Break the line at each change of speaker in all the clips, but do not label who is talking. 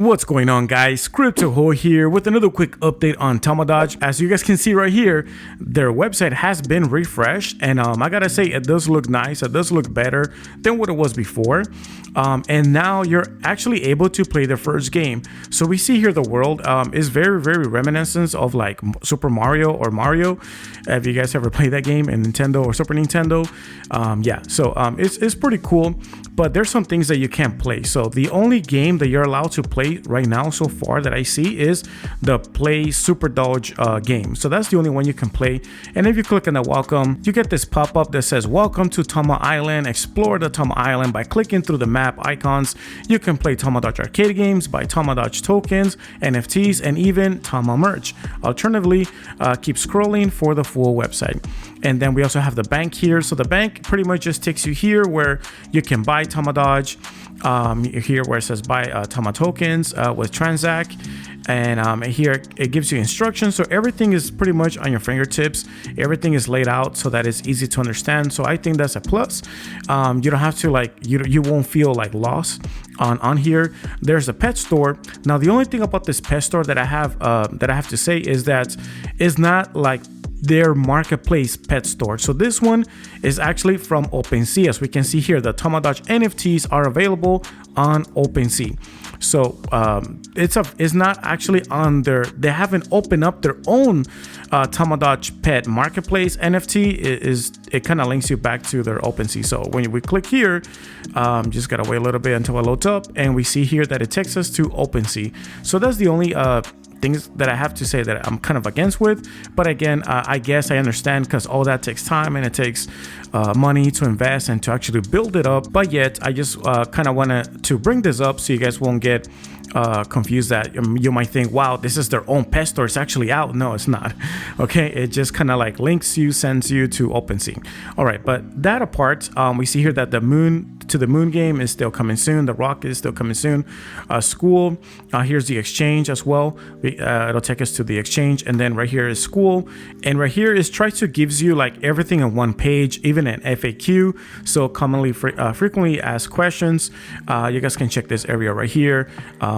What's going on, guys? Ahoy here with another quick update on Tamadoge. As you guys can see right here, their website has been refreshed, and I gotta say, it does look nice. It does look better than what it was before. And now you're actually able to play the first game. So we see here the world is very reminiscent of like Super Mario or Mario. If you guys ever played that game in Nintendo or Super Nintendo, it's pretty cool. But there's some things that you can't play. So the only game that you're allowed to play right now so far that I see is the Play Super Doge game. So that's the only one you can play. And if you click on the welcome, you get this pop-up that says welcome to Tama Island. Explore the Tama Island by clicking through the map icons. You can play Tamadoge arcade games, buy Tamadoge tokens, NFTs, and even Tama merch. Alternatively, keep scrolling for the full website. And then we also have the bank here. So the bank pretty much just takes you here where you can buy Tamadoge. Here where it says buy Tama tokens with Transact. And here it gives you instructions. So everything is pretty much on your fingertips. Everything is laid out so that it's easy to understand. So I think that's a plus. You don't have to you won't feel like lost on here. There's a pet store. Now the only thing about this pet store that I have to say is that it's not like their marketplace pet store. So this one is actually from OpenSea. As we can see here, the Tamadoge NFTs are available on OpenSea. So it's not actually on they haven't opened up their own Tamadoge pet marketplace NFT. It kind of links you back to their OpenSea. So when we click here, just gotta wait a little bit until it loads up, and we see here that it takes us to OpenSea. So that's the only things that I have to say that I'm kind of against with. But again, I guess I understand, because all that takes time and it takes money to invest and to actually build it up. But yet I just kind of wanted to bring this up so you guys won't get confused that you might think, wow, this is their own pet store, it's actually out. No, it's not. Okay, it just kind of like links you, sends you to OpenSea. All right, but that apart, we see here that the moon game is still coming soon. The rocket is still coming soon. School, here's the exchange as well. It'll take us to the exchange, and then right here is school, and right here is tries to gives you like everything on one page, even an FAQ. So commonly frequently asked questions. You guys can check this area right here.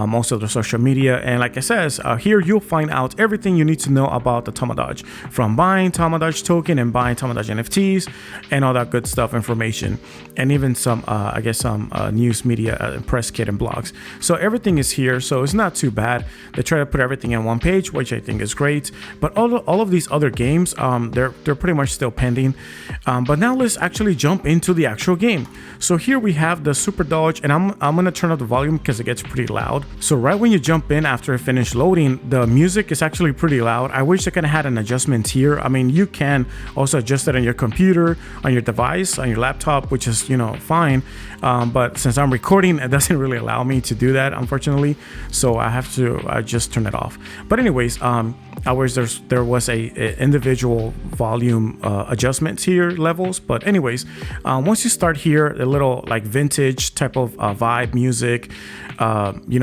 Also the social media, and like I says, here you'll find out everything you need to know about the Tamadoge, from buying Tamadoge token and buying Tamadoge NFTs and all that good stuff, information, and even some news media, press kit, and blogs. So everything is here, so it's not too bad. They try to put everything in one page, which I think is great. But all of these other games, they're pretty much still pending. But now let's actually jump into the actual game. So here we have the Super Doge, and I'm gonna turn up the volume because it gets pretty loud. So right when you jump in after it finished loading, the music is actually pretty loud. I wish I could have had an adjustment here. I mean, you can also adjust it on your computer, on your device, on your laptop, which is, fine. But since I'm recording, it doesn't really allow me to do that, unfortunately. So I have to just turn it off. But anyways, I wish there was a individual volume adjustments here, levels. But anyways, once you start here, a little like vintage type of vibe music,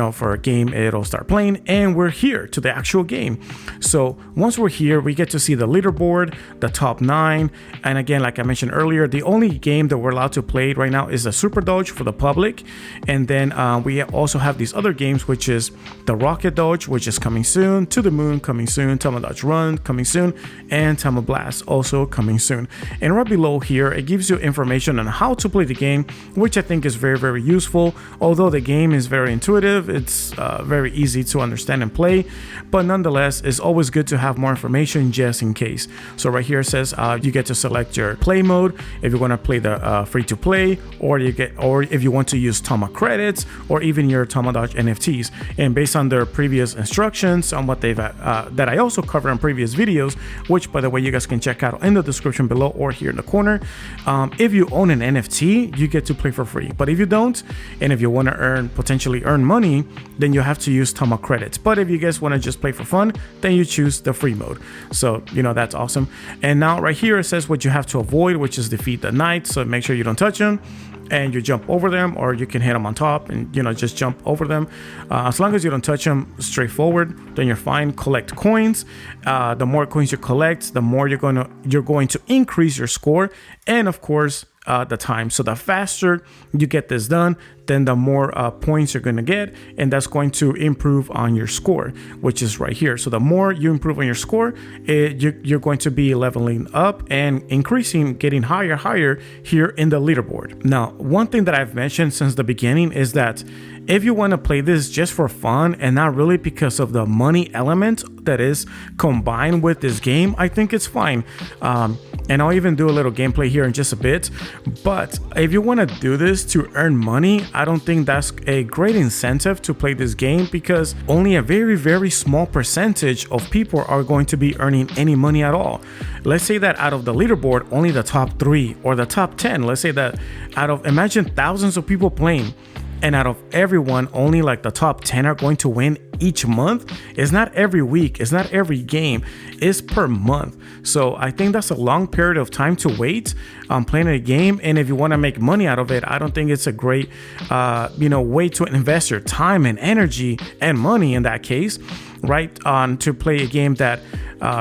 for a game, it'll start playing, and we're here to the actual game. So once we're here, we get to see the leaderboard, the top 9, and again, like I mentioned earlier, the only game that we're allowed to play right now is the Super Doge for the public. And then we also have these other games, which is the Rocket Doge, which is coming soon, To the Moon coming soon, Tamadoge Run coming soon, and Tama Blast also coming soon. And right below here, it gives you information on how to play the game, which I think is very useful. Although the game is very intuitive, it's very easy to understand and play, but nonetheless, it's always good to have more information just in case. So right here it says you get to select your play mode if you want to play the free to play, or if you want to use Tama credits, or even your Tamadoge NFTs. And based on their previous instructions on what they've that I also covered in previous videos, which by the way you guys can check out in the description below or here in the corner. If you own an NFT, you get to play for free. But if you don't, and if you want to potentially earn money, then you have to use Tama credits. But if you guys want to just play for fun, then you choose the free mode. So that's awesome. And now right here it says what you have to avoid, which is defeat the knights. So make sure you don't touch them, and you jump over them, or you can hit them on top and just jump over them. As long as you don't touch them straightforward, then you're fine. Collect coins. The more coins you collect, the more you're going to increase your score, and of course the time. So the faster you get this done, then the more points you're going to get, and that's going to improve on your score, which is right here. So the more you improve on your score, you're going to be leveling up and increasing, getting higher here in the leaderboard. Now, one thing that I've mentioned since the beginning is that if you want to play this just for fun and not really because of the money element that is combined with this game, I think it's fine. And I'll even do a little gameplay here in just a bit. But if you want to do this to earn money, I don't think that's a great incentive to play this game, because only a very small percentage of people are going to be earning any money at all. Let's say that out of the leaderboard, only the top 3 or the top 10, let's say that imagine thousands of people playing, and out of everyone, only like the top 10 are going to win each month. It's not every week, it's not every game, it's per month. So I think that's a long period of time to wait on playing a game. And if you want to make money out of it, I don't think it's a great way to invest your time and energy and money in that case, right? To play a game that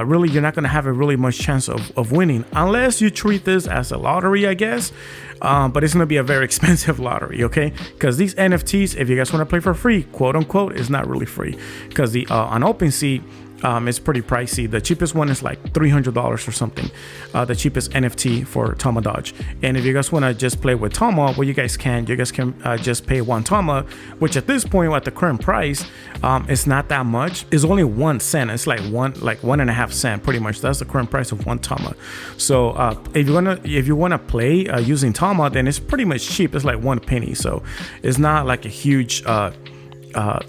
really you're not going to have a really much chance of winning, unless you treat this as a lottery, I guess. But it's going to be a very expensive lottery, okay? Because these NFTs, if you guys want to play for free, quote unquote, is not really free, because the on OpenSea, it's pretty pricey. The cheapest one is like $300 or something, the cheapest NFT for Tamadoge. And if you guys want to just play with Tama, well, you guys can just pay 1 Tama, which at this point at the current price, it's not that much. It's only 1 cent. It's like 1.5 cents pretty much. That's the current price of 1 Tama. So if you wanna play using Tama, then it's pretty much cheap. It's like 1 penny. So it's not like a huge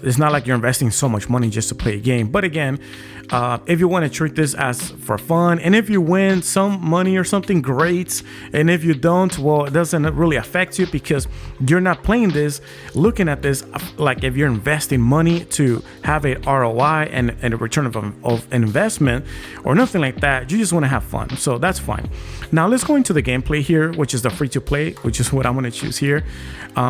it's not like you're investing so much money just to play a game. But again, if you want to treat this as for fun, and if you win some money or something, great. And if you don't, well, it doesn't really affect you, because you're not playing this looking at this like if you're investing money to have a ROI and a return of investment or nothing like that. You just want to have fun, so that's fine. Now let's go into the gameplay here, which is the free to play, which is what I'm going to choose here.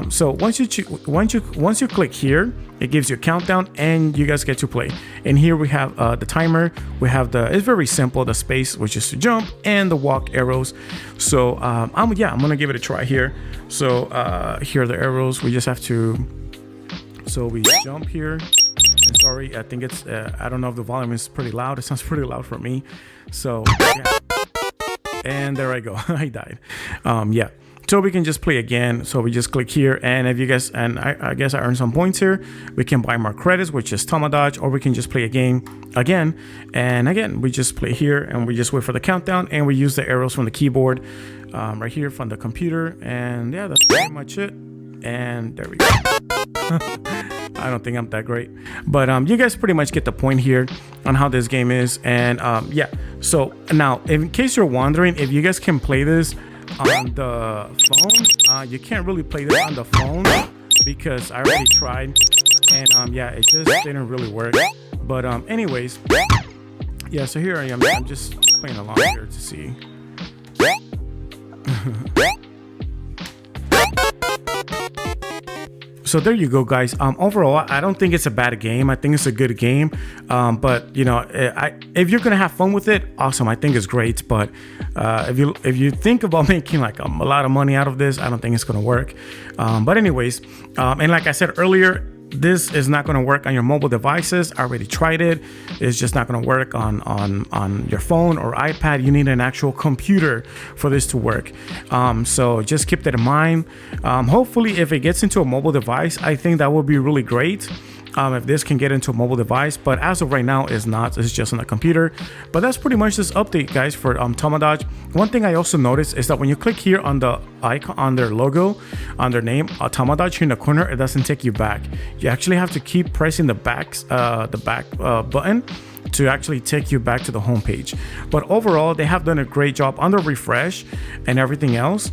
So once you click here, it gives you a countdown and you guys get to play. And here we have the timer. We have it's very simple, the space, which is to jump, and the walk arrows. So I'm gonna give it a try here. So here are the arrows. We just have to, so we jump here. And sorry, I think it's I don't know if the volume is pretty loud. It sounds pretty loud for me. So yeah. And there I go. I died. Yeah. So we can just play again. So we just click here, and if you guys, and I guess I earned some points here, we can buy more credits, which is Tamadoge, or we can just play a game again. And again, we just play here and we just wait for the countdown, and we use the arrows from the keyboard right here from the computer. And yeah, that's pretty much it. And there we go. I don't think I'm that great, but you guys pretty much get the point here on how this game is. And yeah, so now in case you're wondering if you guys can play this on the phone, you can't really play this on the phone, because I already tried, and yeah, it just didn't really work. But anyways, yeah, so here I am. I'm just playing along here to see. So there you go, guys. Overall, I don't think it's a bad game. I think it's a good game. But you know, if you're gonna have fun with it, awesome. I think it's great. But if you think about making like a lot of money out of this, I don't think it's gonna work. But anyways, and like I said earlier, this is not going to work on your mobile devices. I already tried it. It's just not going to work on your phone or iPad. You need an actual computer for this to work. So just keep that in mind. Hopefully, if it gets into a mobile device, I think that would be really great. If this can get into a mobile device, but as of right now, it's not. It's just on a computer. But that's pretty much this update, guys, for Tamadoge. One thing I also noticed is that when you click here on the icon, on their logo, on their name, Tamadoge here in the corner, it doesn't take you back. You actually have to keep pressing the back button to actually take you back to the home page. But overall, they have done a great job on the refresh and everything else.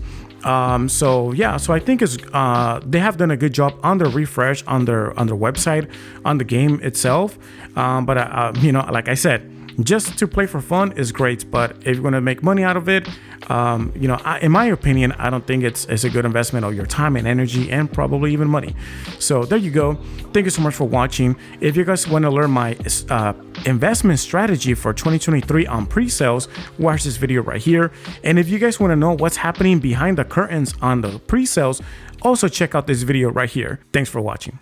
So yeah, so I think they have done a good job on the refresh on their website, on the game itself. But you know, like I said, just to play for fun is great, but if you're going to make money out of it, in my opinion, I don't think it's a good investment of your time and energy and probably even money. So there you go. Thank you so much for watching. If you guys want to learn my investment strategy for 2023 on pre-sales, watch this video right here. And if you guys want to know what's happening behind the curtains on the pre-sales, also check out this video right here. Thanks for watching.